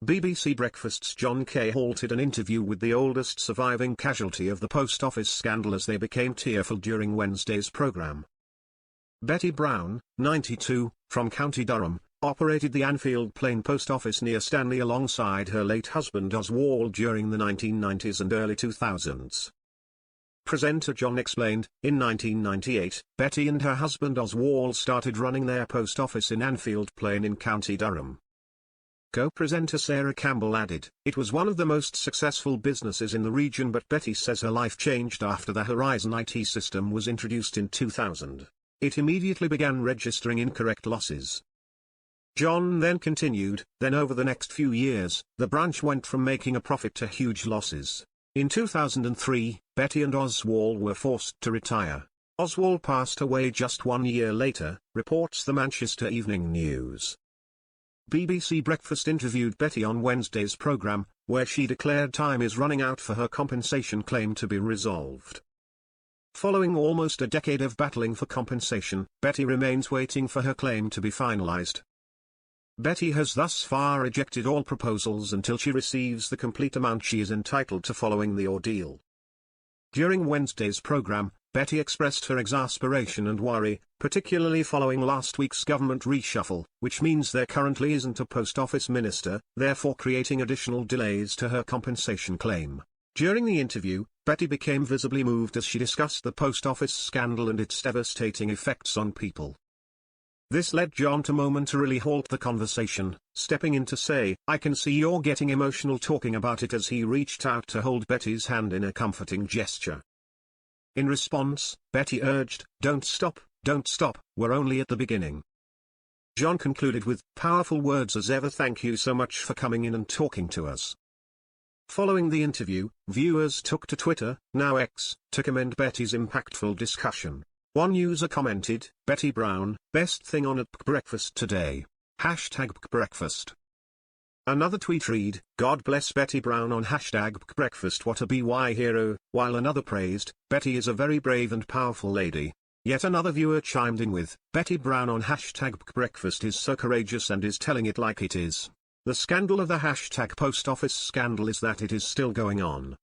BBC Breakfast's Jon Kay halted an interview with the oldest surviving casualty of the post office scandal as they became tearful during Wednesday's programme. Betty Brown, 92, from County Durham, operated the Anfield Plain Post Office near Stanley alongside her late husband Oswald during the 1990s and early 2000s. Presenter Jon explained, in 1998, Betty and her husband Oswald started running their post office in Anfield Plain in County Durham. Co-presenter Sarah Campbell added, "It was one of the most successful businesses in the region, but Betty says her life changed after the Horizon IT system was introduced in 2000. It immediately began registering incorrect losses." Jon then continued, "Then over the next few years, the branch went from making a profit to huge losses. In 2003, Betty and Oswald were forced to retire. Oswald passed away just 1 year later," reports the Manchester Evening News. BBC Breakfast interviewed Betty on Wednesday's programme, where she declared time is running out for her compensation claim to be resolved. Following almost a decade of battling for compensation, Betty remains waiting for her claim to be finalised. Betty has thus far rejected all proposals until she receives the complete amount she is entitled to following the ordeal. During Wednesday's programme, Betty expressed her exasperation and worry, particularly following last week's government reshuffle, which means there currently isn't a post office minister, therefore creating additional delays to her compensation claim. During the interview, Betty became visibly moved as she discussed the post office scandal and its devastating effects on people. This led Jon to momentarily halt the conversation, stepping in to say, "I can see you're getting emotional talking about it," as he reached out to hold Betty's hand in a comforting gesture. In response, Betty urged, don't stop, we're only at the beginning." Jon concluded with, "Powerful words as ever, thank you so much for coming in and talking to us." Following the interview, viewers took to Twitter, now X, to commend Betty's impactful discussion. One user commented, "Betty Brown, best thing on at breakfast today. #breakfast." Another tweet read, "God bless Betty Brown on #breakfast, what a BY hero," while another praised, "Betty is a very brave and powerful lady." Yet another viewer chimed in with, "Betty Brown on #breakfast is so courageous and is telling it like it is. The scandal of the #post office scandal is that it is still going on.